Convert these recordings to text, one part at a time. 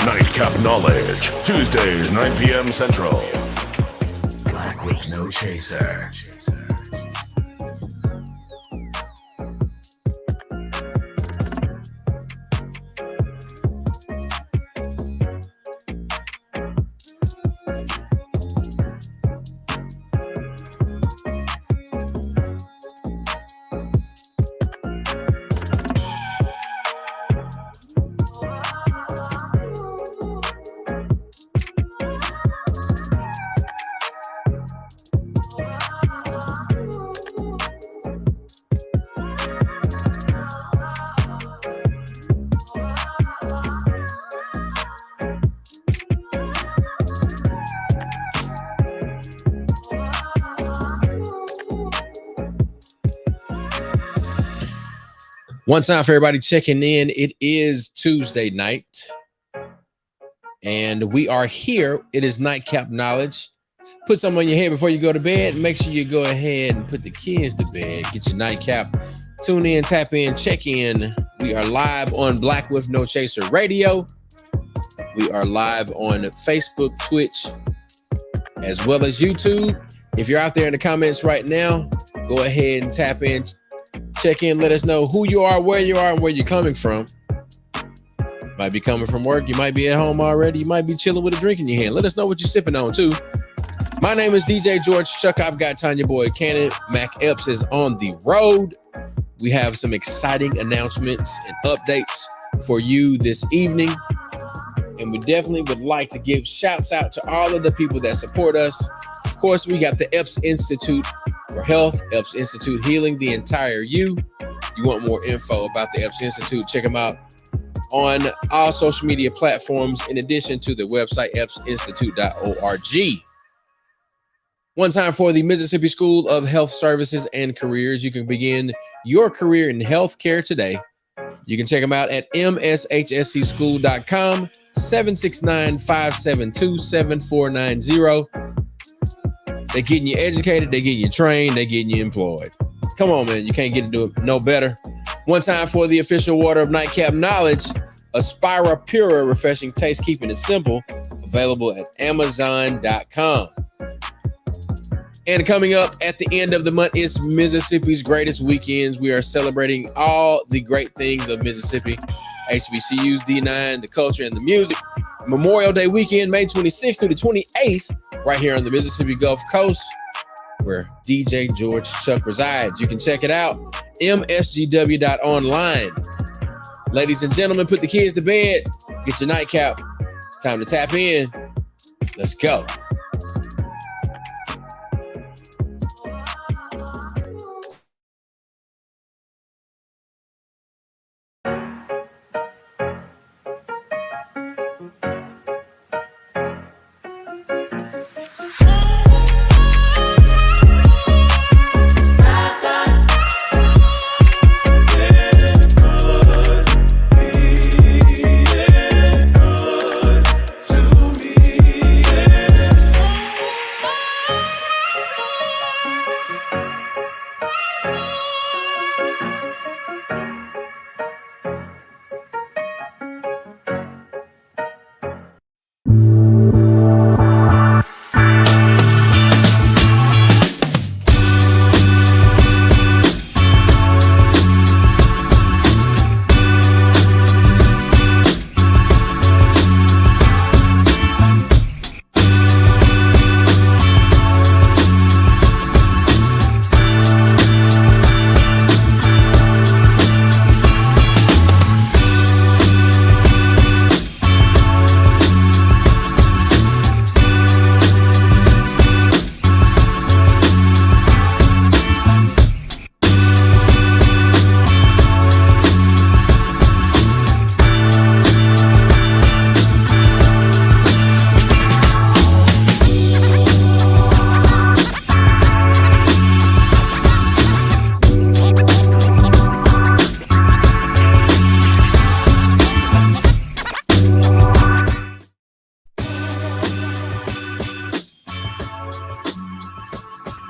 Nightcap Knowledge, Tuesdays, 9 p.m. Central. Black with no chaser. One time for everybody checking in. It is Tuesday night, and we are here. It is Nightcap Knowledge. Put something on your head before you go to bed. Make sure you go ahead and put the kids to bed. Get your nightcap. Tune in, tap in, check in. We are live on Black with No Chaser Radio. We are live on Facebook, Twitch, as well as YouTube. If you're out there in the comments right now, go ahead and tap in. Check in, let us know who you are, and where you're coming from. Might be coming from work. You might be at home already. You might be chilling with a drink in your hand. Let us know what you're sipping on, too. My name is DJ George Chuck. I've got Tonya Boyd-Cannon. Mac Epps is on the road. We have some exciting announcements and updates for you this evening. And we definitely would like to give shouts out to all of the people that support us. Of course, we got the Epps Institute for Health, Epps Institute Healing the Entire You. You want more info about the Epps Institute, check them out on all social media platforms, in addition to the website eppsinstitute.org. One time for the Mississippi School of Health Services and Careers. You can begin your career in healthcare today. You can check them out at mshscschool.com, 769-572-7490. They're getting you educated, they're getting you trained, they're getting you employed. Come on, man. You can't get to do it no better. One time for the official water of Nightcap Knowledge, Aspira Pura Refreshing Taste, keeping it simple, available at Amazon.com. And coming up at the end of the month is Mississippi's greatest weekends. We are celebrating all the great things of Mississippi. HBCUs, D9, the culture, and the music. Memorial Day weekend, May 26th through the 28th, right here on the Mississippi Gulf Coast, where DJ George Chuck resides. You can check it out, msgw.online. Ladies and gentlemen, put the kids to bed. Get your nightcap. It's time to tap in. Let's go.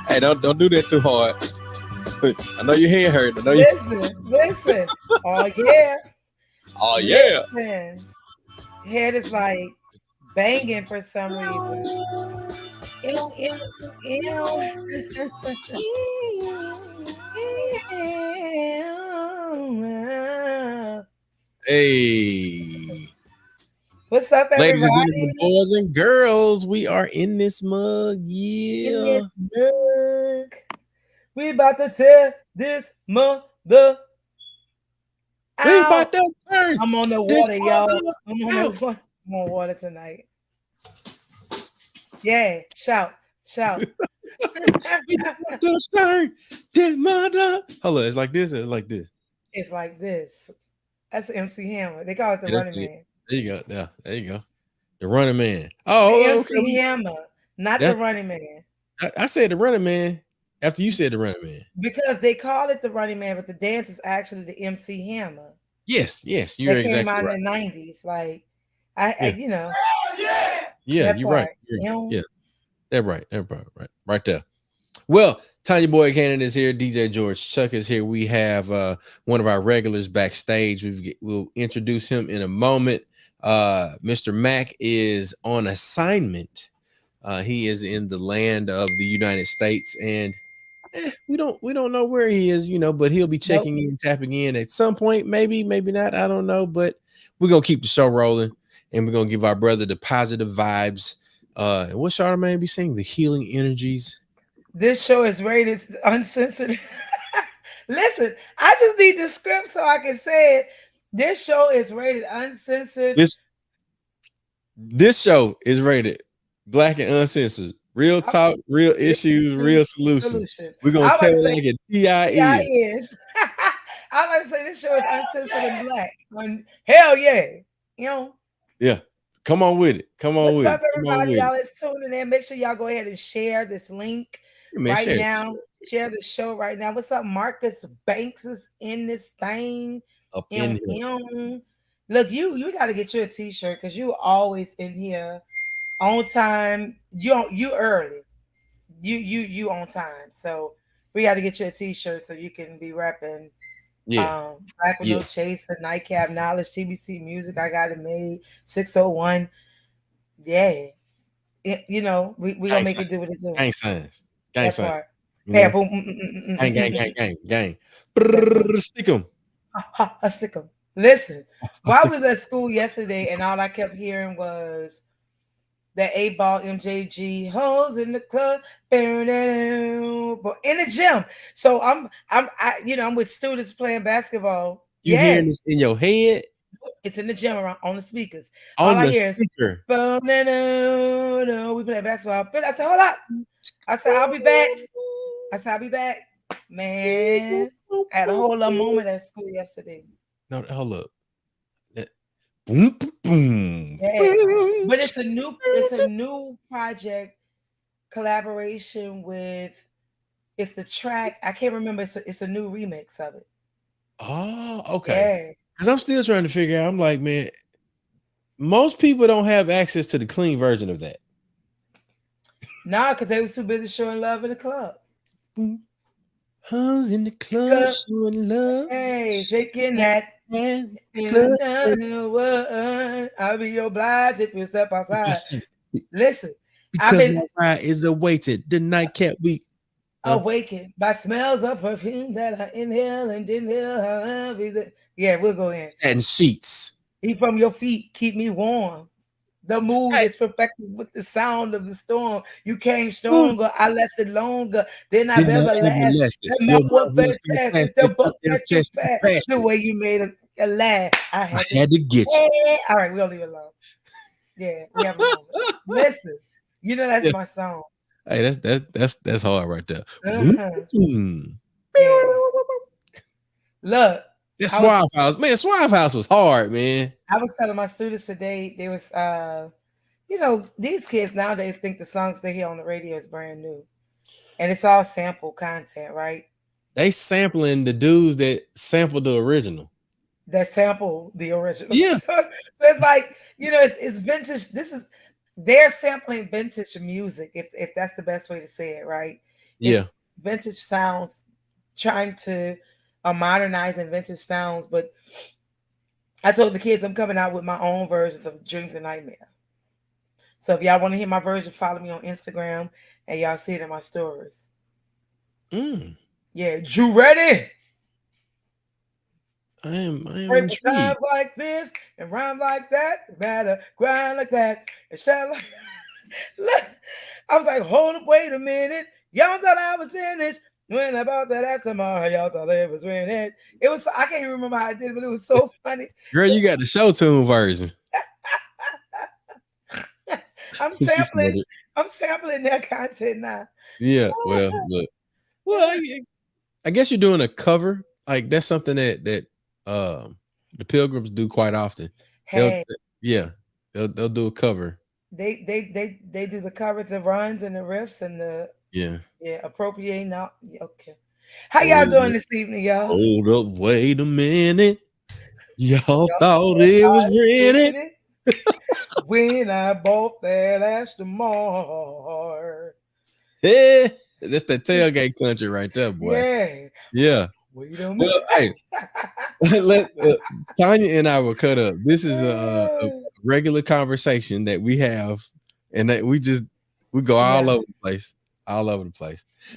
Hey, don't do that too hard. I know your head hurt. Listen. Oh yeah. Oh yeah. Listen, head is like banging for some reason. Ew, ew, ew. Ew. Hey. What's up, Ladies and gentlemen, everybody? boys and girls, we are in this mug. In Yeah. this mug. We about to tear this mother We about out. to turn I'm on the this water, y'all. mother I'm on out. the water. I'm on water tonight. Yeah, shout, shout. We about to turn this mother. Hold on, it's like this. It's like this. It's like this. That's MC Hammer. They call it the Yeah, that's Running it. Man. There you go. Yeah, there you go. The running man. The Oh, okay. MC Hammer, not the That's Running Man. I said the running man after you said the running man. Because they call it the Running Man, but the dance is actually the MC Hammer. Yes, you're That came exactly out right. in the 90s. Like, I Yeah. you know, Yeah, that you're right. part. You know? Yeah, that's right. That's right there. Well, Tonya Boyd-Cannon is here. DJ George Chuck is here. We have one of our regulars backstage. We'll introduce him in a moment. Mr. Mac is on assignment. He is in the land of the United States, and we don't know where he is, but he'll be checking in, tapping in at some point. Maybe not. I don't know, but we're gonna keep the show rolling, and we're gonna give our brother the positive vibes. And what Charlamagne be saying? The healing energies. This show is rated uncensored. Listen, I just need the script so I can say it. This show is rated uncensored. This show is rated black and uncensored. Real talk, real issues, real solutions. We're gonna tell it like a TI is. I'm about to say this show is uncensored and black. Hell yeah. You know? Yeah. Come on with it. What's up, everybody? Y'all is tuning in. Make sure y'all go ahead and share this link right now. Share the show right now. What's up? Marcus Banks is in this thing. Up in here. Look, you got to get you a t-shirt because you always in here on time. You early. You on time. So we got to get you a t-shirt so you can be repping. Yeah. Black with No Chaser, Nightcap Knowledge, TBC Music. I got it made. 601. Yeah. We gonna make it do what it do. Gang signs. Gang That signs. part. Yeah, boom. Gang. Stick 'em. I stick 'em. Listen, while I was at school yesterday and all I kept hearing was the 8-ball MJG hoes in the club, in the gym. So I'm with students playing basketball. You hearing this in your head? It's in the gym around on the speakers. On all I the hear speaker. Is we play basketball. But I said, hold up. I said, I'll be back. Man, I had a whole little moment at school yesterday. No, hold up. Boom, boom. Yeah. But it's a new project collaboration with. It's the track. I can't remember. It's a new remix of it. Oh, okay. Yeah. Because I'm still trying to figure out. I'm like, man, most people don't have access to the clean version of that. Nah, because they was too busy showing love in the club. Who's in the club showing love? Hey, shaking that. I'll be obliged if you step outside. Listen, because my ride is awaited. The nightcap week. Awakened by smells of perfume that I inhale and inhale. Yeah, we'll go in. And sheets. Eat from your feet, keep me warm. The mood is perfected with the sound of the storm. You came stronger, I lasted longer than I've ever lasted. The mouth was fantastic, the book that you passed, the way you made a laugh. I had to get you. All right, we'll leave it alone. Yeah, we have a moment. Listen, that's my song. Hey, that's hard right there. Yeah. Look. That Suave House, man. Suave House was hard, man. I was telling my students today, there was these kids nowadays think the songs they hear on the radio is brand new. And it's all sample content, right? They sampling the dudes that sampled the original. That sample the original. Yeah. So it's like, it's vintage. They're sampling vintage music, if that's the best way to say it, right? It's vintage sounds, trying to modernize and vintage sounds, but I told the kids I'm coming out with my own versions of Dreams and Nightmares. So if y'all want to hear my version, follow me on Instagram and y'all see it in my stories. Yeah, you ready? I am Break for times intrigued. like this and rhyme like that, matter, grind like that, and shine like. I was like, hold up, wait a minute. Y'all thought I was finished. When I bought that ass tomorrow, y'all thought it was winning. It was, I can't even remember how I did it, but it was so funny. Girl, you got the show tune version. I'm sampling their content now. Yeah, well, look. Well, I guess you're doing a cover. Like that's something that the Pilgrims do quite often. Hey, They'll do a cover. they do the covers, the runs, and the riffs, and the appropriating now. Okay, how y'all doing this evening, y'all? Hold up, wait a minute. Y'all thought it was rented when I bought that Aston Martin. Yeah, that's that tailgate country right there, boy. Yeah. Wait a minute. Well, hey, Tonya and I will cut up. This is a regular conversation that we have, and that we go all over the place,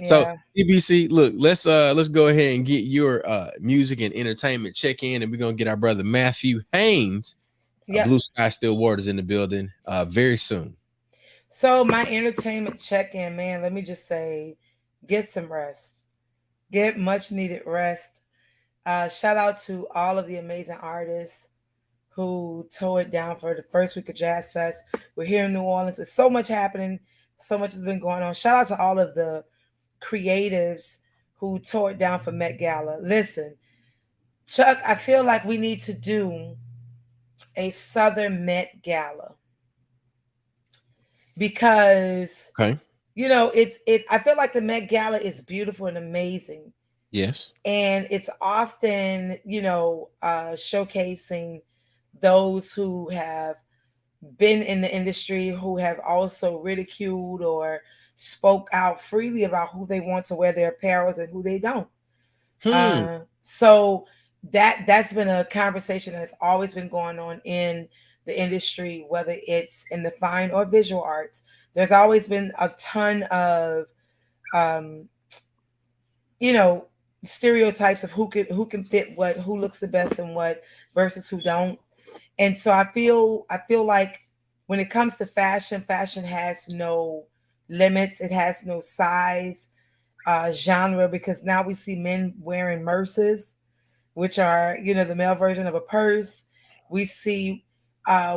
So EBC, look, let's go ahead and get your music and entertainment check in, and we're gonna get our brother Matthew Haynes, Blue Sky Still Waters in the building very soon. So my entertainment check-in, man, let me just say, get some rest. Get much needed rest. Shout out to all of the amazing artists who tore it down for the first week of Jazz Fest. We're here in New Orleans. There's so much happening. So much has been going on. Shout out to all of the creatives who tore it down for Met Gala. Listen, Chuck, I feel like we need to do a Southern Met Gala. Because you know, I feel like the Met Gala is beautiful and amazing. Yes. And it's often, you know, showcasing those who have been in the industry, who have also ridiculed or spoke out freely about who they want to wear their apparels and who they don't. So that's been a conversation that's always been going on in the industry, whether it's in the fine or visual arts. There's always been a ton of, you know, stereotypes of who can fit what, who looks the best and what versus who don't. And so I feel like when it comes to fashion has no limits. It has no size, genre, because now we see men wearing merces, which are, you know, the male version of a purse. We see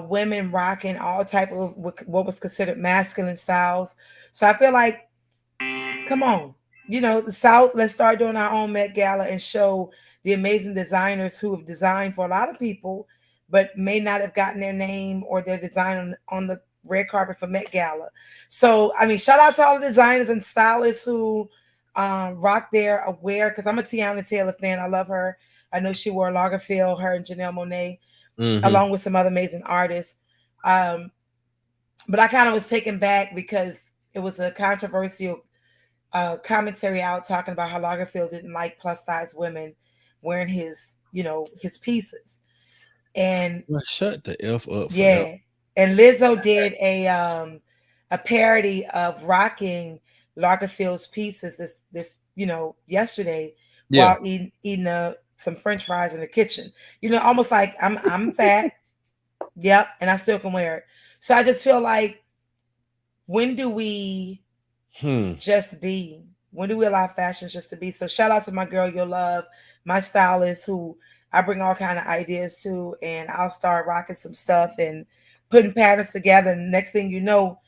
women rocking all type of what was considered masculine styles. So I feel like, come on, you know, the South, let's start doing our own Met Gala and show the amazing designers who have designed for a lot of people, but may not have gotten their name or their design on the red carpet for Met Gala. So, I mean, shout out to all the designers and stylists who rock their wear, because I'm a Tiana Taylor fan. I love her. I know she wore Lagerfeld, her and Janelle Monáe, along with some other amazing artists. But I kind of was taken back because it was a controversial commentary out talking about how Lagerfeld didn't like plus size women wearing his, you know, his pieces. And shut the F up. Yeah. And Lizzo did a parody of rocking Lagerfeld's pieces this you know, yesterday while eating some French fries in the kitchen. You know, almost like I'm fat. Yep, and I still can wear it. So I just feel like, when do we just be? When do we allow fashion just to be? So shout out to my girl, Your Love, my stylist, who I bring all kind of ideas to, and I'll start rocking some stuff and putting patterns together. And next thing you know,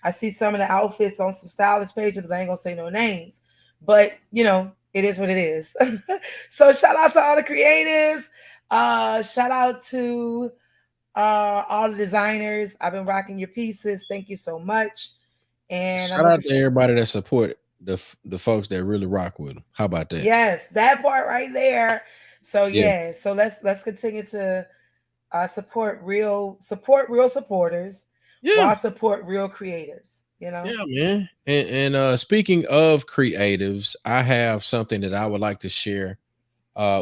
I see some of the outfits on some stylist pages, but I ain't gonna say no names. But you know, it is what it is. So shout out to all the creatives. Shout out to all the designers. I've been rocking your pieces. Thank you so much. And shout out to everybody that support the folks that really rock with them. How about that? Yes, that part right there. So yeah. So let's continue to support real supporters while support real creatives. You know? Yeah, man. And speaking of creatives, I have something that I would like to share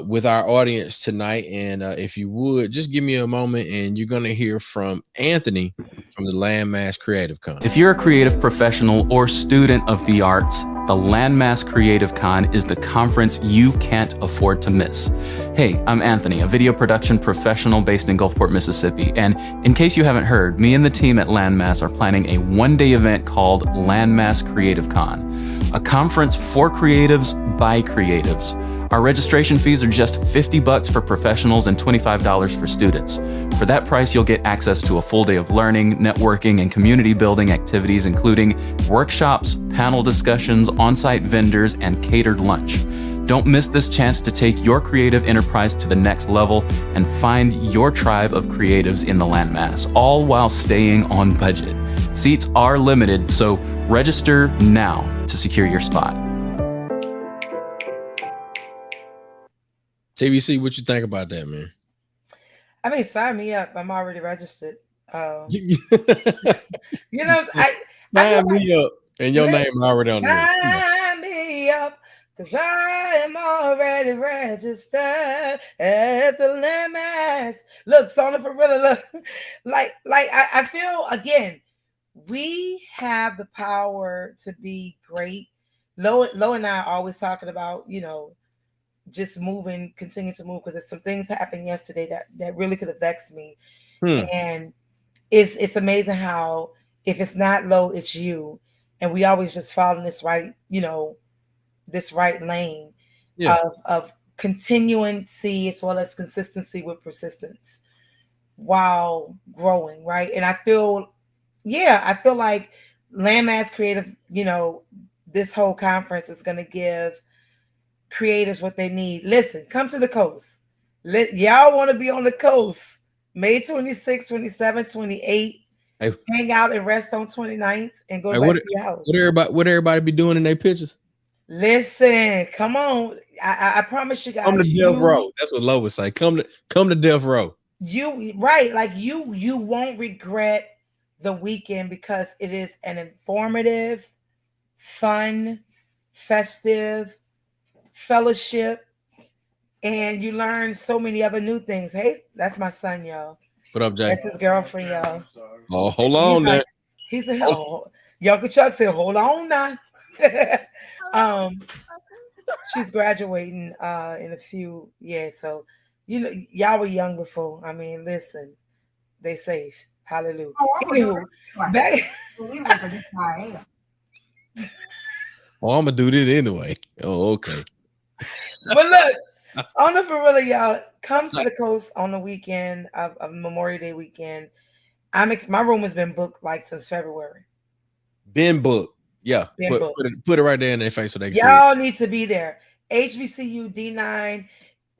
with our audience tonight. And if you would just give me a moment, and you're going to hear from Anthony from the Landmass Creative Con. If you're a creative professional or student of the arts, the Landmass Creative Con is the conference you can't afford to miss. Hey, I'm Anthony, a video production professional based in Gulfport, Mississippi. And in case you haven't heard, me and the team at Landmass are planning a one-day event called Landmass Creative Con, a conference for creatives by creatives. Our registration fees are just $50 for professionals and $25 for students. For that price, you'll get access to a full day of learning, networking, and community building activities, including workshops, panel discussions, on-site vendors, and catered lunch. Don't miss this chance to take your creative enterprise to the next level and find your tribe of creatives in the Landmass, all while staying on budget. Seats are limited, so register now to secure your spot. TBC, what you think about that, man? I mean, sign me up. I'm already registered. Sign I me up, and your name already on there. Sign me up, because I am already registered at the Landmass. Look, Sona for real, look. I feel, again, we have the power to be great. Lo and I are always talking about, just moving, continue to move, because there's some things happened yesterday that really could have vexed me. And it's amazing how if it's not low, it's you. And we always just follow this right, this right lane of continuancy as well as consistency with persistence while growing, right? And I feel like Landmass Creative, this whole conference is going to give creators what they need. Listen, come to the coast. Y'all want to be on the coast. May 26, 27, 28. Hey, hang out and rest on 29th and go back to your house. What everybody be doing in their pictures? Listen, come on. I promise you guys. Come to Death Row. That's what Lo would say. Come to Death Row. You right, like you won't regret the weekend, because it is an informative, fun, festive fellowship, and you learn so many other new things. Hey, that's my son, y'all. What up, Jay? That's his girlfriend, y'all. Oh, hold on now. He said, Uncle Chuck said, hold on now. She's graduating in a few years, so y'all were young before. I mean, listen, they safe. Hallelujah. Anywho, back. Oh, I'm gonna do this anyway. Oh, okay. But look, on the for real, y'all, come to the coast on the weekend of Memorial Day weekend. My room has been booked since February. Been booked. Yeah. Put it right there in their face so they can y'all see it. Need to be there. HBCU D9.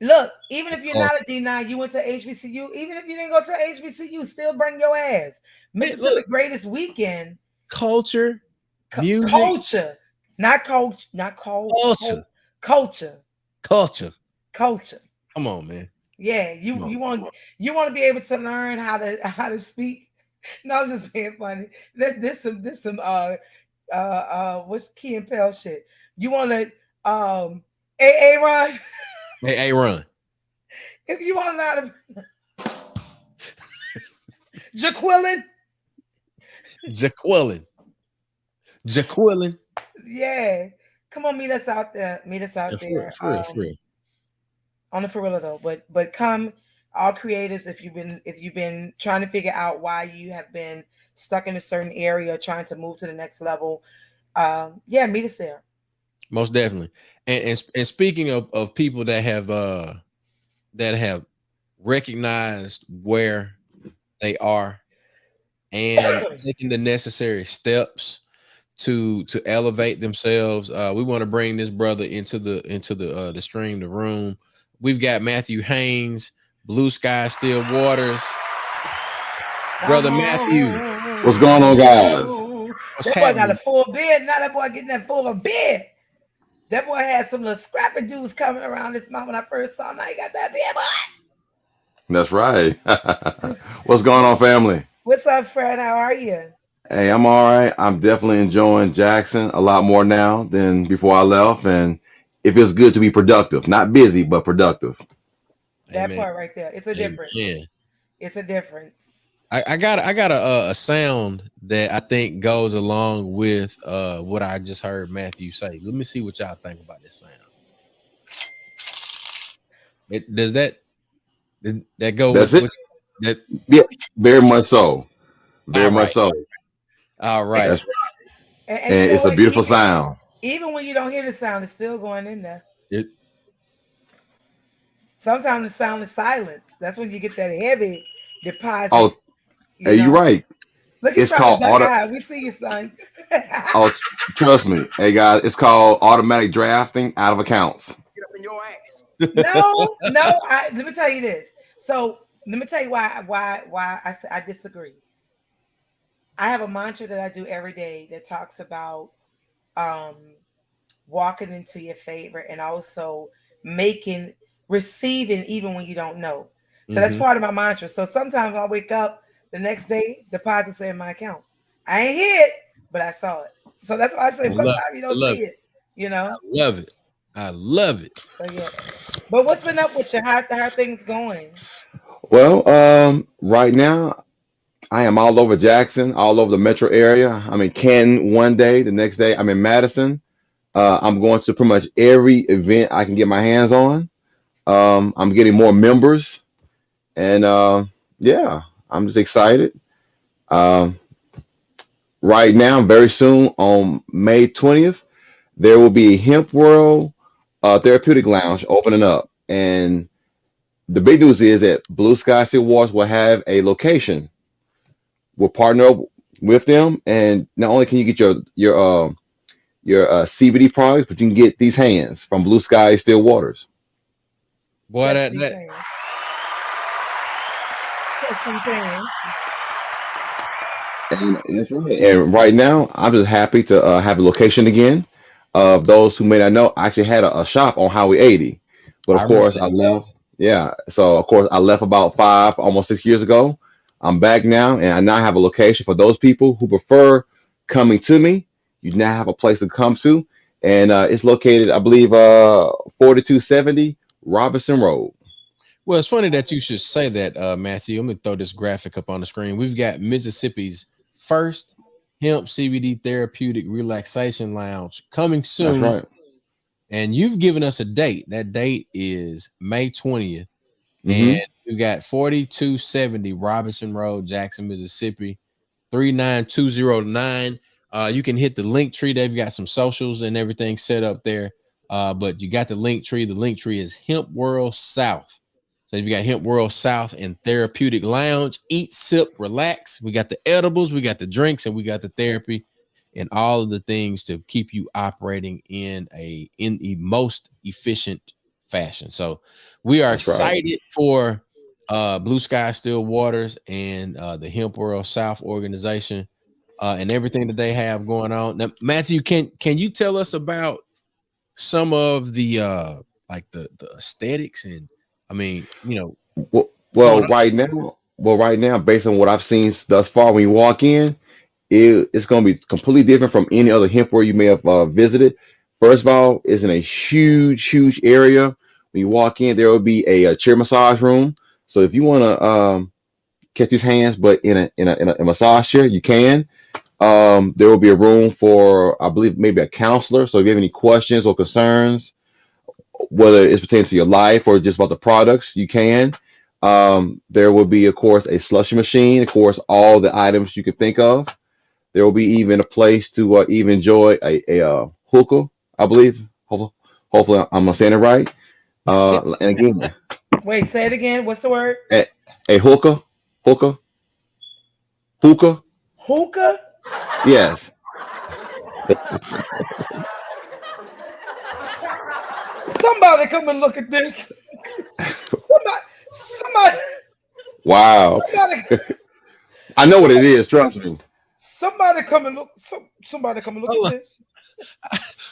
Look, even if you're not a D9, you went to HBCU. Even if you didn't go to HBCU, still bring your ass. Mississippi greatest weekend. Culture, music. Culture. Not coach, not coach. Culture. Come on, man. Yeah, you want to be able to learn how to speak. No, I'm just being funny. This some what's Key and Pell shit. You want to AA run? AA run. If you want to know how to Jaquillin. Yeah. Come on, meet us out there. For real. On the for real though. But come, all creatives, if you've been trying to figure out why you have been stuck in a certain area, trying to move to the next level. Meet us there. Most definitely. And speaking of people that have recognized where they are and taking the necessary steps to elevate themselves, we want to bring this brother into the stream, the room. We've got Matthew Haynes, Blue Sky Still Waters. Brother Matthew. What's going on, guys? That boy got a full bed. Now that boy getting that full bed. That boy had some little scrappy dudes coming around this month when I first saw him. Now he got that bed, boy. That's right. What's going on, family? What's up, Fred? How are you? Hey, I'm all right. I'm definitely enjoying Jackson a lot more now than before I left. And it feels good to be productive, not busy, but productive. That Amen. part right there. It's a difference. Amen. It's a difference. I got a sound that I think goes along with what I just heard Matthew say. Let me see what y'all think about this sound. Does that go That's with it. that? Yeah, very much so. Very All much right. so. All right. That's right. And you And know it's a what? beautiful sound. Even when you don't hear the sound, it's still going in there. It, Sometimes the sound is silence. That's when you get that heavy deposit. Oh, You hey, you're know. right. Look, he's It's trying called to duck auto. out. We see you, son. Oh, trust me. Hey guys, it's called automatic drafting out of accounts. No. Let me tell you this. So let me tell you why I disagree. I have a mantra that I do every day that talks about walking into your favor and also receiving even when you don't know. So that's part of my mantra. So sometimes I wake up the next day, deposits in my account. I ain't hear it, but I saw it. So that's why I say sometimes you don't see it. You know, I love it. So yeah. But what's been up with you? How are things going? Well, right now I am all over Jackson, all over the metro area. I'm in Canton one day, the next day I'm in Madison. I'm going to pretty much every event I can get my hands on. I'm getting more members, and yeah, I'm just excited. Um, right now, very soon on May 20th, there will be a Hemp World Therapeutic Lounge opening up, and the big news is that Blue Sky City Wars will have a location. We'll partner up with them, and not only can you get your CBD products, but you can get these hands from Blue Sky Still Waters. Boy, Touch these hands. Touch these hands. And that's right. And right now, I'm just happy to have a location again. Of those who may not know, I actually had a shop on Highway 80, but of I remember course I left. Yeah, so of course I left about 5, almost 6 years ago. I'm back now, and I now have a location for those people who prefer coming to me. You now have a place to come to, and it's located, I believe, 4270 Robinson Road. Well, it's funny that you should say that, Matthew. I'm gonna throw this graphic up on the screen. We've got Mississippi's first hemp CBD therapeutic relaxation lounge coming That's soon, right. and you've given us a date. That date is May 20th, Hmm. and we've got 4270 Robinson Road, Jackson, Mississippi, 39209. You can hit the link tree. They've got some socials and everything set up there. But you got the link tree. The link tree is Hemp World South. So you got Hemp World South and Therapeutic Lounge. Eat, sip, relax. We got the edibles, we got the drinks, and we got the therapy and all of the things to keep you operating in the most efficient fashion. So we are That's right. excited for Blue Sky Still Waters and the Hemp World South organization and everything that they have going on. Now, Matthew, can you tell us about some of the like the aesthetics and I mean, Well, going on? right now, based on what I've seen thus far, when you walk in, it's going to be completely different from any other hemp where you may have visited. First of all, it's in a huge area. When you walk in, there will be a chair massage room. So if you want to catch his hands, but in a massage chair, you can. There will be a room for, I believe, maybe a counselor. So if you have any questions or concerns, whether it's pertaining to your life or just about the products, you can. There will be, of course, a slushy machine, of course, all the items you could think of. There will be even a place to even enjoy a hookah, I believe. Hopefully, I'm saying it right. And again, Wait, say it again. What's the word? a hookah, hookah. Hookah? Yes. Somebody come and look at this. somebody, Wow. somebody, I know what it is. Trust me. somebody come and look. Somebody come and look at this.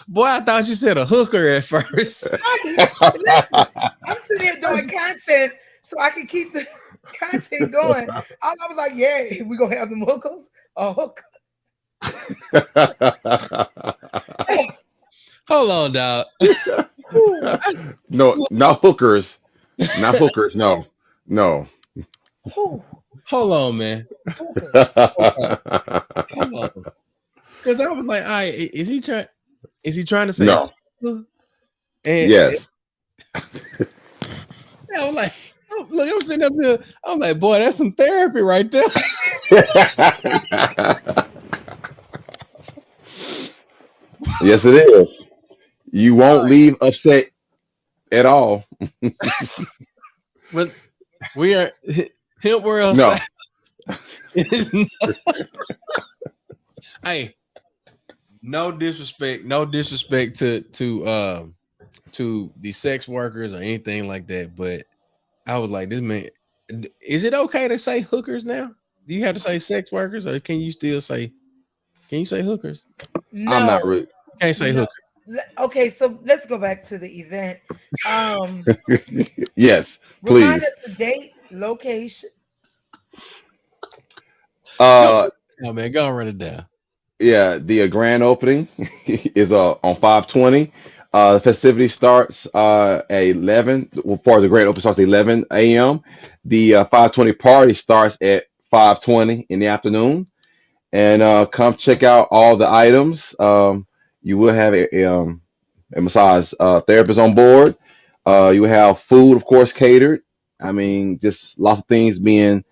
Boy, I thought you said a hooker at first. Listen, I'm sitting here doing content so I can keep the content going. I was like, yeah, we gonna have them hookers. A hook. Hold on, dog. No, not hookers. Not hookers. No. No. Who? Hold on, man. Hookahs. Hold on. Because I was like, all right, is he trying to say No. and Yes. I was like, oh, look, I'm sitting up here. I was like, boy, that's some therapy right there. Yes, it is. You won't leave upset at all. But we are hemp world. No. Hey, no disrespect to the sex workers or anything like that, but I was like, this man, is it okay to say hookers now? Do you have to say sex workers, or can you say hookers? I'm not No. really. Can't say No. hookers. Okay, so let's go back to the event. Yes, Remind please. us the date, location. Oh man, go and run it down. Yeah, the grand opening is on 5/20. The festivity starts at 11. Well, part of the grand opening starts at 11 a.m. The 5/20 party starts at 5:20 in the afternoon. And come check out all the items. You will have a massage therapist on board. You will have food, of course, catered. I mean, just lots of things being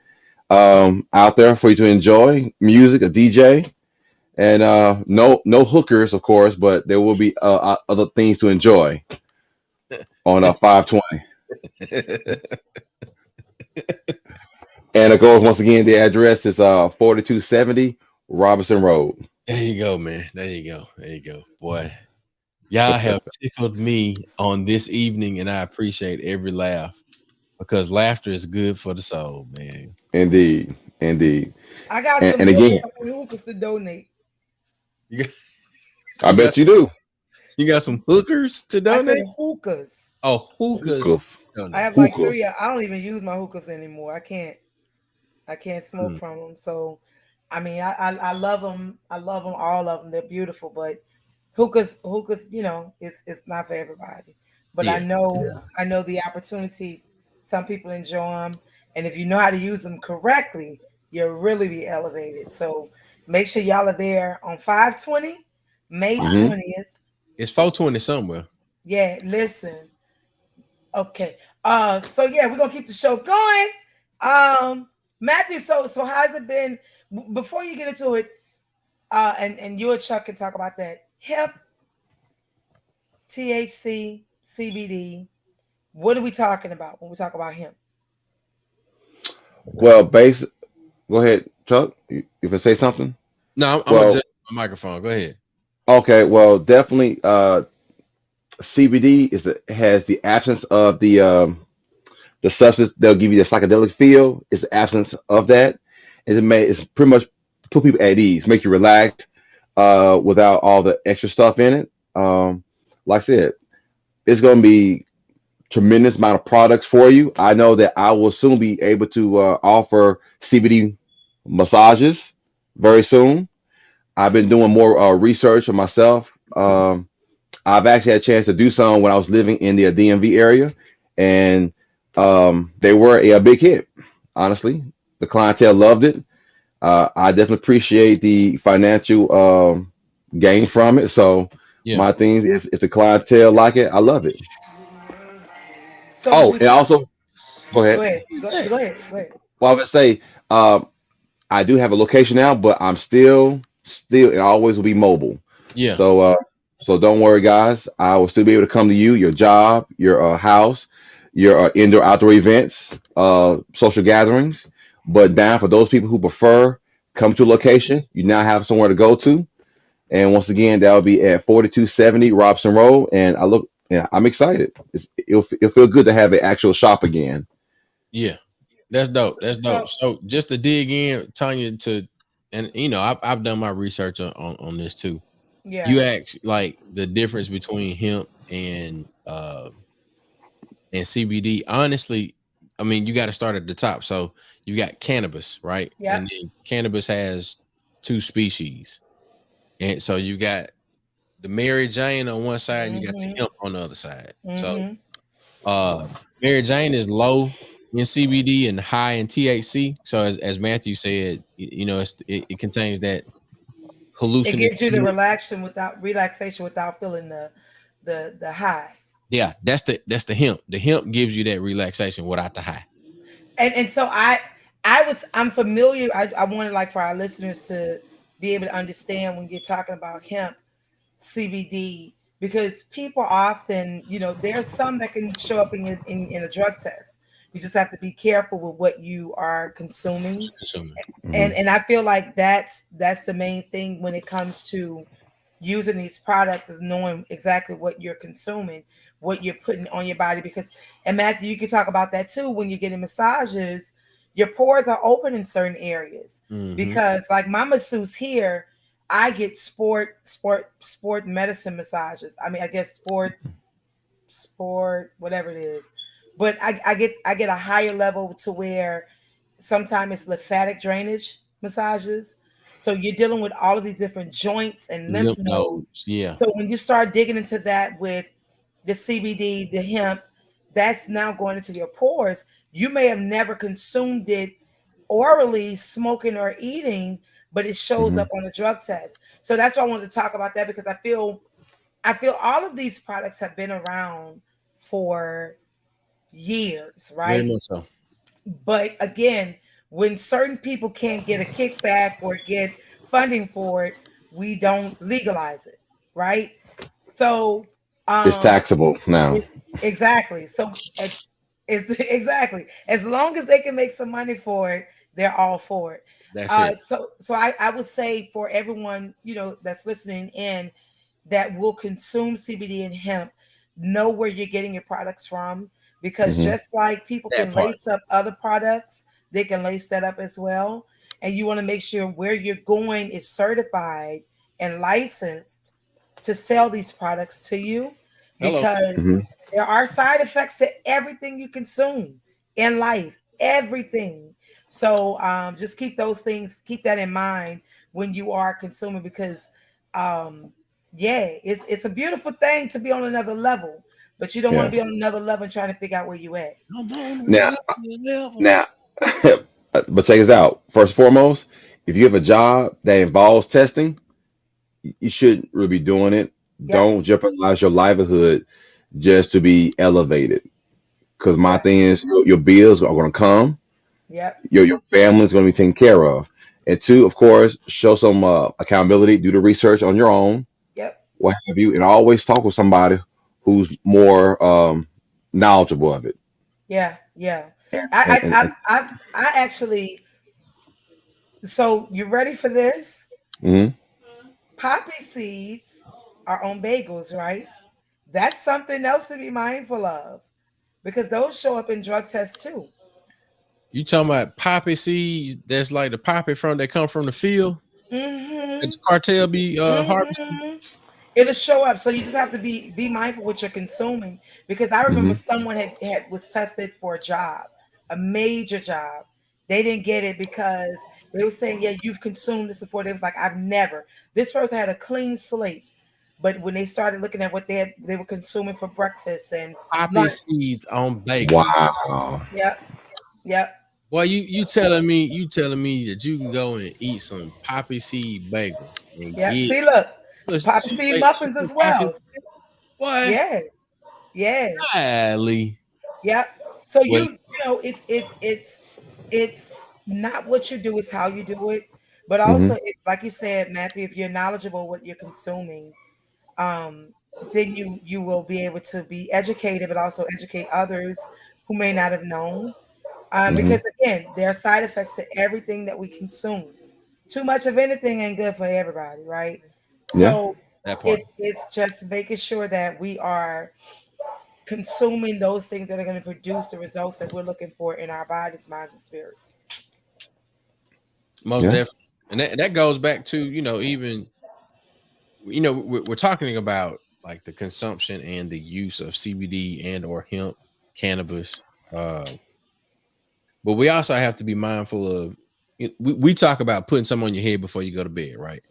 out there for you to enjoy. Music, a DJ, and no hookers, of course, but there will be other things to enjoy on 5/20. And of course, once again, the address is 4270 Robinson Road. There you go, man. There you go. Boy, y'all have tickled me on this evening, and I appreciate every laugh because laughter is good for the soul, man. Indeed, indeed. I got And, some and again, hookahs to donate. You got, I you bet got, you do. you got some hookers to I donate? said hookahs. Oh, hookahs. Hookahs. I have like Hookahs. 3. I don't even use my hookahs anymore. I can't smoke from them. So, I mean, I love them. I love them, all of them. They're beautiful, but hookahs, it's not for everybody. But Yeah. I know the opportunity. Some people enjoy them, and if you know how to use them correctly, you'll really be elevated. So make sure y'all are there on 5/20, May Hmm 20th. It's 420 somewhere. Yeah, listen. Okay. So yeah, we're gonna keep the show going. Matthew, so how's it been before you get into it? And you and Chuck can talk about that. Hemp, THC, CBD. What are we talking about when we talk about hemp? Well, go ahead, Chuck. You can say something? No, I'm gonna Well, adjust my microphone. Go ahead. okay. Well, definitely, CBD has the absence of the substance they'll give you the psychedelic feel. It's the absence of that. It's pretty much put people at ease, make you relax, without all the extra stuff in it. Like I said, it's going to be tremendous amount of products for you. I know that I will soon be able to offer CBD massages very soon. I've been doing more research on myself. I've actually had a chance to do some when I was living in the DMV area, and they were a big hit. Honestly, the clientele loved it. I definitely appreciate the financial gain from it. So Yeah. my things, if the clientele like it, I love it. So Oh, and also, go go ahead. ahead. Go ahead. Go ahead. Well, I would say I do have a location now, but I'm still, and always will be mobile. Yeah. So don't worry, guys. I will still be able to come to you, your job, your house, your indoor outdoor events, social gatherings. But down for those people who prefer come to a location, you now have somewhere to go to. And once again, that will be at 4270 Robson Road. And I'm excited. It'll feel good to have an actual shop again. Yeah. That's dope. That's dope. So just to dig in, Tonya, and I've done my research on this too. Yeah. You ask like the difference between hemp and CBD. Honestly, I mean, you got to start at the top. So you got cannabis, right? Yeah. And then cannabis has 2 species. And so you got Mary Jane on one side and you got the Mm-hmm. hemp on the other side. So Mm-hmm. Mary Jane is low in CBD and high in THC. So as Matthew said, you know, it contains that It hallucinatory. gives you the relaxation without feeling the high. Yeah, that's the hemp. The hemp gives you that relaxation without the high. And so I'm familiar. I wanted like for our listeners to be able to understand when you're talking about hemp CBD, because people often, you know, there's some that can show up in a drug test. You just have to be careful with what you are consuming. Consuming. And I feel like that's the main thing when it comes to using these products, is knowing exactly what you're consuming, what you're putting on your body. Because, and Matthew, you can talk about that too. When you're getting massages, your pores are open in certain areas. Because like my masseuse here, I get sport medicine massages. I mean, I guess sport, whatever it is. But I get a higher level to where sometimes it's lymphatic drainage massages. So you're dealing with all of these different joints and lymph nodes. Yeah. So when you start digging into that with the CBD, the hemp, that's now going into your pores. You may have never consumed it orally, smoking or eating, but it shows up on a drug test. So that's why I wanted to talk about that, because I feel all of these products have been around for years, Very right? much so. But again, when certain people can't get a kickback or get funding for it, we don't legalize it, right? So It's taxable now. exactly. So it's exactly, as long as they can make some money for it, they're all for it. That's it. So I would say for everyone, you know, that's listening in, that will consume CBD and hemp, know where you're getting your products from, because just like people That can part. lace up other products, they can lace that up as well. And you want to make sure where you're going is certified and licensed to sell these products to you, Hello. because there are side effects to everything you consume in life, everything. So just keep those things, keep that in mind when you are consuming, because yeah, it's a beautiful thing to be on another level, but you don't want to be Yes. on another level and trying to figure out where you at. I'm on Now, another level. now, but check this out. First and foremost, if you have a job that involves testing, you shouldn't really be doing it. Yep. Don't jeopardize your livelihood just to be elevated. Because my Yeah. thing is, your bills are going to come. Yep. Your family is going to be taken care of. And two, of course, show some accountability. Do the research on your own, Yep. what have you, and always talk with somebody who's more knowledgeable of it. Yeah. Yeah. And, I actually. So you ready for this? mhm. Poppy seeds are on bagels, right? That's something else to be mindful of, because those show up in drug tests too. You talking about poppy seeds? That's like the poppy from that come from the field that Mm-hmm. the cartel be harvesting. Mm-hmm. It'll show up. So you just have to be mindful what you're consuming. Because I remember someone had was tested for a job, a major job. They didn't get it because they were saying, yeah, you've consumed this before. They was like, I've never. This person had a clean slate. But when they started looking at what they were consuming for breakfast and Poppy lunch, seeds on bacon. Wow. yep, yep, Well, you telling me that you can go and eat some poppy seed bagels and yep. get See, look, let's poppy she seed say muffins as poppy. well. What? Yeah, yeah. Golly. Yep. So Well, you know it's not what you do, it's how you do it. But Hmm. also, like you said, Matthew, if you're knowledgeable what you're consuming, then you will be able to be educated, but also educate others who may not have known. Hmm. Because again, there are side effects to everything that we consume. Too much of anything ain't good for everybody, right? Yeah. So that part. it's just making sure that we are consuming those things that are going to produce the results that we're looking for in our bodies, minds, and spirits. Most Yeah. definitely. And that goes back to, even we're talking about like the consumption and the use of CBD and or hemp, cannabis. But we also have to be mindful of we talk about putting something on your head before you go to bed, right?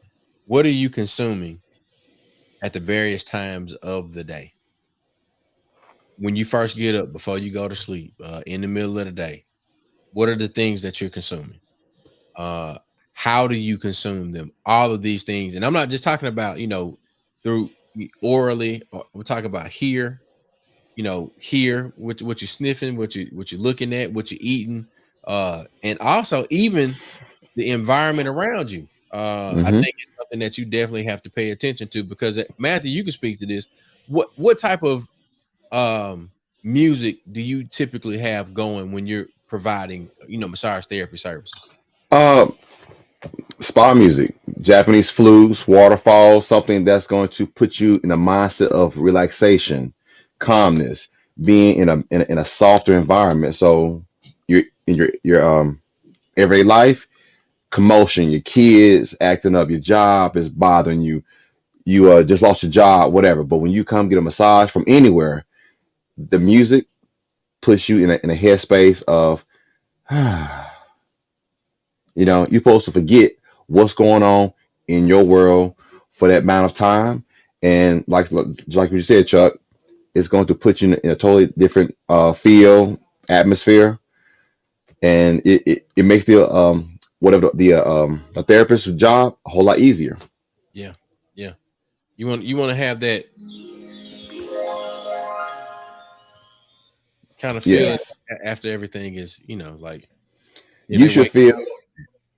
What are you consuming at the various times of the day. When you first get up, before you go to sleep, in the middle of the day, what are the things that you're consuming? How do you consume them? All of these things. And I'm not just talking about, through orally, we're talking about here, here, what you're sniffing, what you're looking at, what you're eating, and also even the environment around you. I Hmm. think it's something that you definitely have to pay attention to because Matthew, you can speak to this. What type of music do you typically have going when you're providing, massage therapy services? Uh, Spa music, Japanese flutes, waterfalls, something that's going to put you in a mindset of relaxation, calmness, being in a softer environment. So you're in your everyday life, commotion, your kids acting up, your job is bothering you, you just lost your job, whatever. But when you come get a massage from anywhere, the music puts you in a headspace of you're supposed to forget what's going on in your world for that amount of time. And like you said, Chuck, it's going to put you in a totally different feel, atmosphere, and it makes the the therapist's job a whole lot easier. Yeah, yeah. You want to have that kind of feeling Yes, after everything is, like you they should wake feel.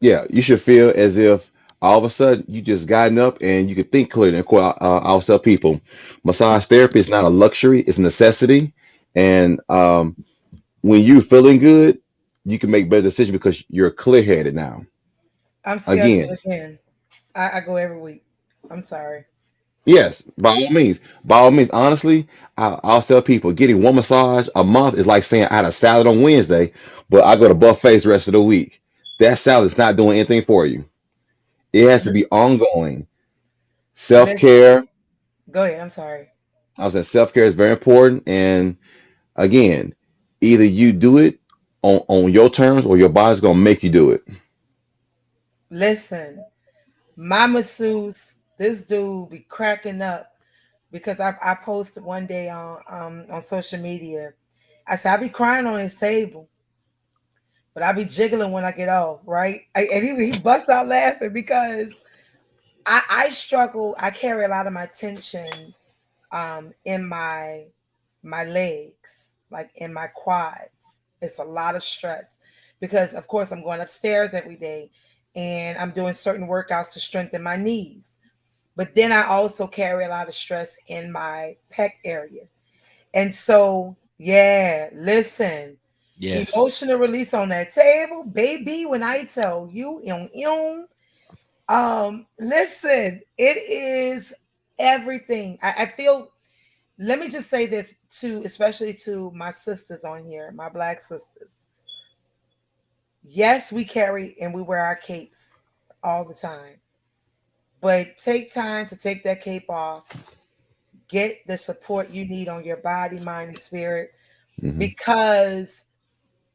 Yeah, you should feel as if all of a sudden you just gotten up and you could think clearly. And of course, I'll tell people, massage therapy is not a luxury; it's a necessity. And when you're feeling good, you can make better decisions because you're clear-headed now. I'm Again, scheduled again. I go every week. I'm sorry. yes, by all means. Honestly, I'll tell people getting one massage a month is like saying I had a salad on Wednesday, but I go to buffets the rest of the week. That salad is not doing anything for you. It has to be ongoing. Self Listen, care. go ahead. I'm sorry. I was saying self care is very important. And again, either you do it on your terms or your body's gonna make you do it. Listen, my masseuse, this dude be cracking up because I posted one day on social media. I said I be crying on his table, but I be jiggling when I get off, right? And he busts out laughing because I struggle. I carry a lot of my tension in my legs, like in my quads. It's a lot of stress because of course I'm going upstairs every day and I'm doing certain workouts to strengthen my knees. But then I also carry a lot of stress in my pec area. And so, yeah, listen, yes. emotional release on that table, baby. When I tell you, listen, it is everything. I feel. Let me just say this to, especially to my sisters on here, my black sisters. Yes, we carry and we wear our capes all the time, but take time to take that cape off. Get the support you need on your body, mind, and spirit Hmm. because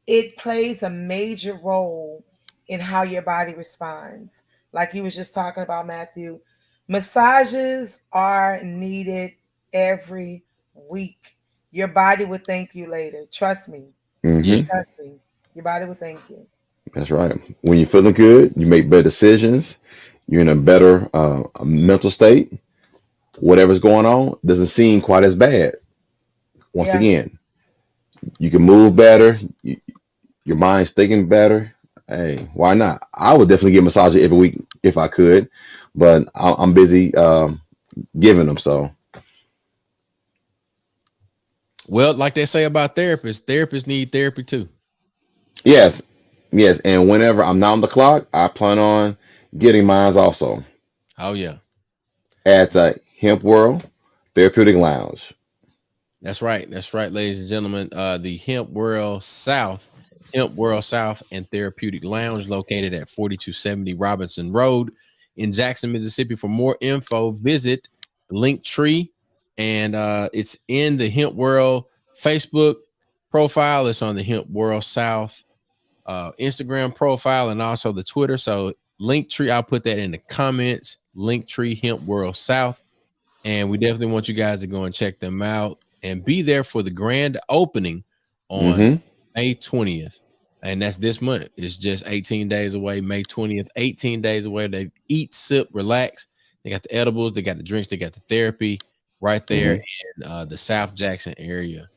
it plays a major role in how your body responds. Like you was just talking about, Matthew, massages are needed every week. Your body will thank you later. Trust me. Yeah. Hmm. Trust me. Your body will thank you. That's right. When you're feeling good, you make better decisions. You're in a better mental state. Whatever's going on doesn't seem quite as bad. Once Yeah. again, you can move better. Your mind's thinking better. Hey, why not? I would definitely get massages every week if I could, but I'm busy giving them. So Well, like they say about therapists need therapy too. yes, yes. And whenever I'm not on the clock, I plan on getting mine also Oh yeah. at Hemp World Therapeutic Lounge. That's right. That's right, ladies and gentlemen. The Hemp World South and Therapeutic Lounge located at 4270 Robinson Road in Jackson, Mississippi. For more info, visit Linktree, and it's in the Hemp World Facebook profile. It's on the Hemp World South Instagram profile and also the Twitter. So Linktree, I'll put that in the comments. Linktree Hemp World South. and we definitely want you guys to go and check them out and be there for the grand opening on Mm-hmm. May 20th. And that's this month. It's just 18 days away. May 20th, 18 days away. They eat, sip, relax. They got the edibles, they got the drinks, they got the therapy right there in the South Jackson area.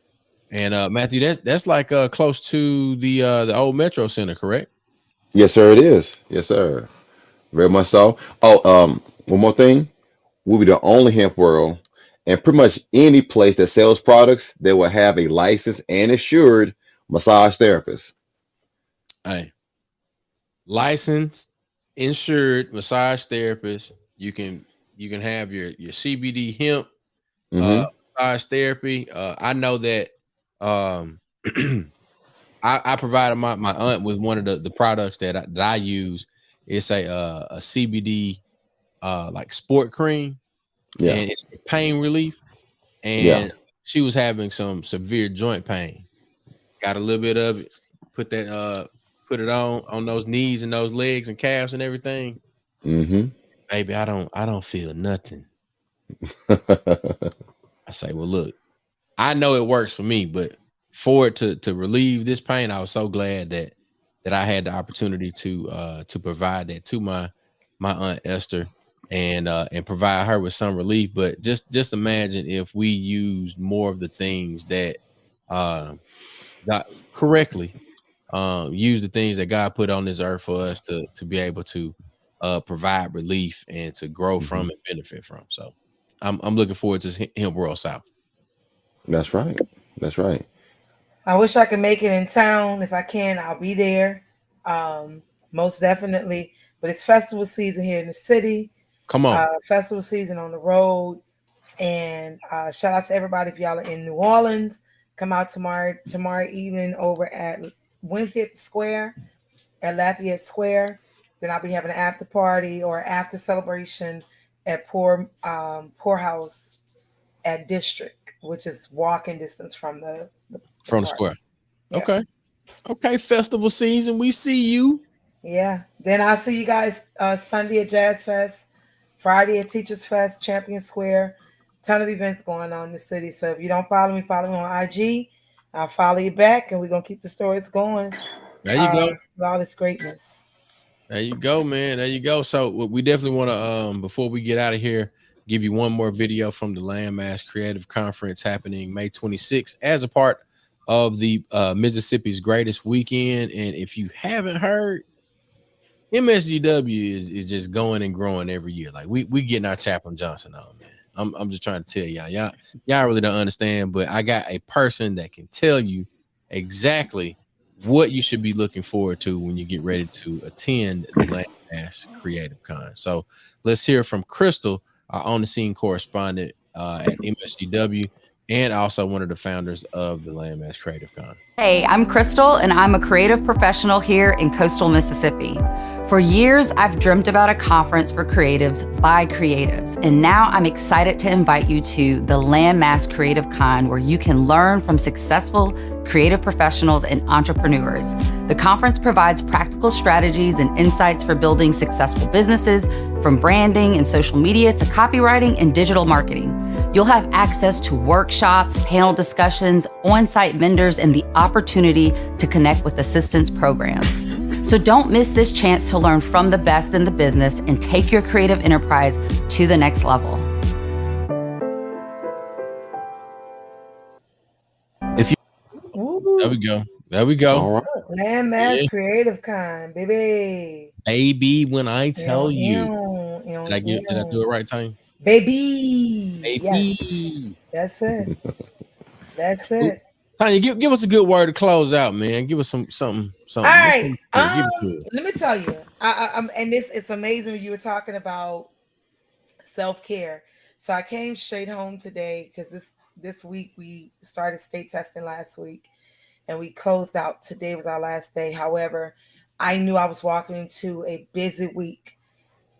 And Matthew, that's like close to the old Metro Center, correct? Yes, sir, it is. Yes, sir. Very much so. Oh, one more thing. We'll be the only hemp world, and pretty much any place that sells products, they will have a licensed and assured massage therapist. Hey, licensed, insured massage therapist. You can have your CBD hemp Mm-hmm. massage therapy. I know that um I provided my aunt with one of the products that I use. It's a CBD like sport cream, Yeah. and it's for pain relief. Yeah. And she was having some severe joint pain. Got a little bit of it. Put that put it on those knees and those legs and calves and everything. Mm-hmm. Baby, I don't feel nothing. I say, well, look, I know it works for me, but for it to relieve this pain, I was so glad that I had the opportunity to provide that to my aunt Esther and provide her with some relief. But just imagine if we used more of the things that got correctly, use the things that God put on this earth for us to be able to provide relief and to grow Mm-hmm. from and benefit from. So I'm looking forward to him World South. That's right. That's right. I wish I could make it in town. If I can, I'll be there. Most definitely. But it's festival season here in the city. Come on. Festival season on the road. And shout out to everybody if y'all are in New Orleans. Come out tomorrow evening over at Wednesday at the Square, at Lafayette Square. Then I'll be having an after party or after celebration at Poorhouse at District, which is walking distance from the Square. Yeah. Okay. Festival season. We see you. Yeah. Then I'll see you guys Sunday at Jazz Fest, Friday at Teachers Fest, Champion Square. Ton of events going on in the city. So if you don't follow me on IG. I'll follow you back, and we're gonna keep the stories going. There you go. With all this greatness. There you go, man. There you go. So we definitely want to before we get out of here, give you one more video from the Landmass Creative Conference happening May 26th as a part of the Mississippi's Greatest Weekend. And if you haven't heard, MSGW is just going and growing every year. Like we getting our Chaplain Johnson on, man. I'm just trying to tell y'all really don't understand, but I got a person that can tell you exactly what you should be looking forward to when you get ready to attend the Landmass Creative Con. So let's hear from Crystal, our on the scene correspondent at MSGW, and also one of the founders of the Landmass Creative Con. Hey, I'm Crystal, and I'm a creative professional here in coastal Mississippi. For years, I've dreamt about a conference for creatives by creatives, and now I'm excited to invite you to the Landmass Creative Con, where you can learn from successful creative professionals and entrepreneurs. The conference provides practical strategies and insights for building successful businesses, from branding and social media to copywriting and digital marketing. You'll have access to workshops, panel discussions, on-site vendors, and the opportunity to connect with assistance programs. So don't miss this chance to learn from the best in the business and take your creative enterprise to the next level. There we go. All right. Landmass Creative Con, baby. Baby, when I tell you. Did I do it right, Tanya? Baby. Baby. Yes. That's it. That's it. Tanya, give us a good word to close out, man. Give us something. All right. Let me tell you. And it's amazing when you were talking about self-care. So I came straight home today because this week we started state testing last week and we closed out. Today was our last day. However, I knew I was walking into a busy week,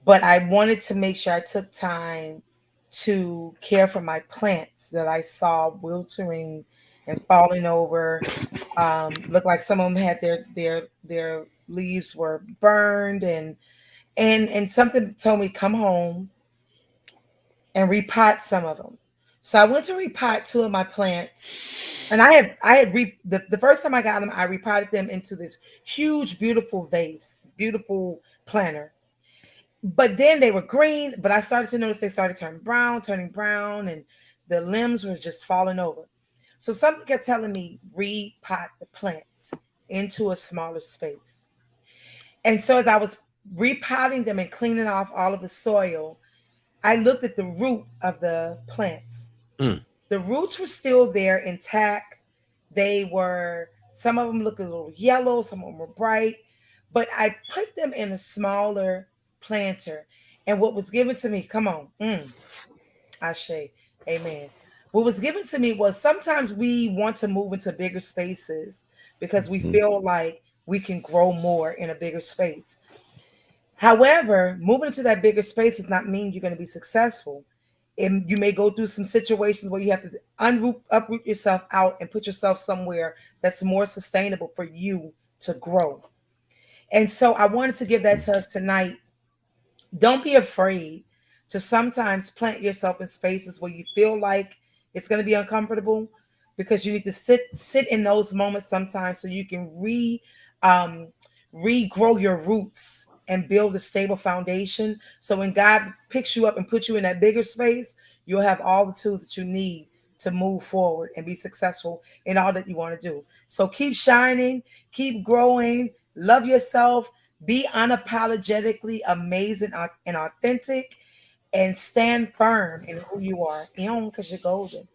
but I wanted to make sure I took time to care for my plants that I saw wilting and falling over. Looked like some of them had their leaves were burned, and something told me come home and repot some of them. So I went to repot 2 of my plants, and the first time I got them, I repotted them into this huge, beautiful vase, beautiful planter. But then they were green, but I started to notice they started turning brown, and the limbs was just falling over. So something kept telling me, repot the plants into a smaller space. And so as I was repotting them and cleaning off all of the soil, I looked at the root of the plants. The roots were still there intact. Some of them looked a little yellow, some of them were bright, but I put them in a smaller planter. And what was given to me, come on, Ashe, amen. What was given to me was sometimes we want to move into bigger spaces because we feel like we can grow more in a bigger space. However, moving into that bigger space does not mean you're going to be successful. And you may go through some situations where you have to uproot yourself out and put yourself somewhere that's more sustainable for you to grow. And so I wanted to give that to us tonight. Don't be afraid to sometimes plant yourself in spaces where you feel like it's going to be uncomfortable, because you need to sit in those moments sometimes so you can regrow your roots and build a stable foundation. So when God picks you up and puts you in that bigger space, you'll have all the tools that you need to move forward and be successful in all that you want to do. So keep shining, keep growing, love yourself, be unapologetically amazing and authentic, and stand firm in who you are. Because you're golden.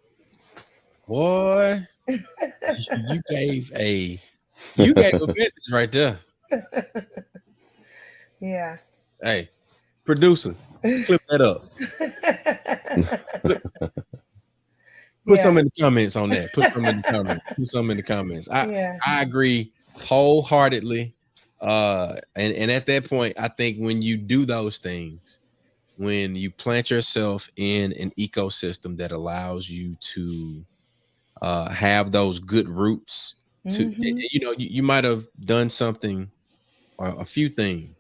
Boy, you gave a message right there. Yeah. Hey, producer, clip that up. Put some in the comments on that. Put some in the comments. I agree wholeheartedly. And at that point, I think when you do those things, when you plant yourself in an ecosystem that allows you to have those good roots, you might have done something or a few things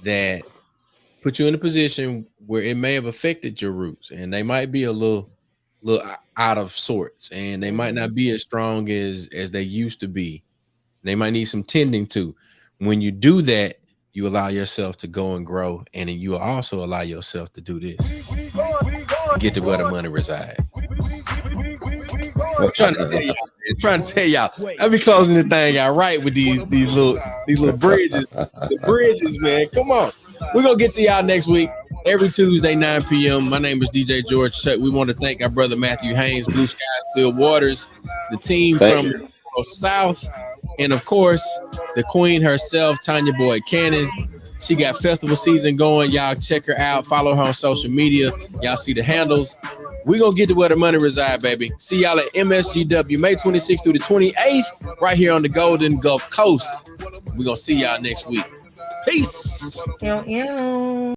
that put you in a position where it may have affected your roots, and they might be a little out of sorts, and they might not be as strong as they used to be. They might need some tending to. When you do that, you allow yourself to go and grow, and then you also allow yourself to do this. Get to where the money resides. I'm trying to tell y'all. I'll be closing this thing out right with these little bridges. The bridges, man. Come on. We're gonna get to y'all next week. Every Tuesday, 9 p.m. My name is DJ George Chuck. We want to thank our brother Matthew Haynes, Blue Sky, Still Waters, the team from South, and of course, the queen herself, Tonya Boyd-Cannon. She got festival season going. Y'all check her out. Follow her on social media. Y'all see the handles. We're going to get to where the money resides, baby. See y'all at MSGW, May 26th through the 28th, right here on the Golden Gulf Coast. We're going to see y'all next week. Peace. Ew, ew.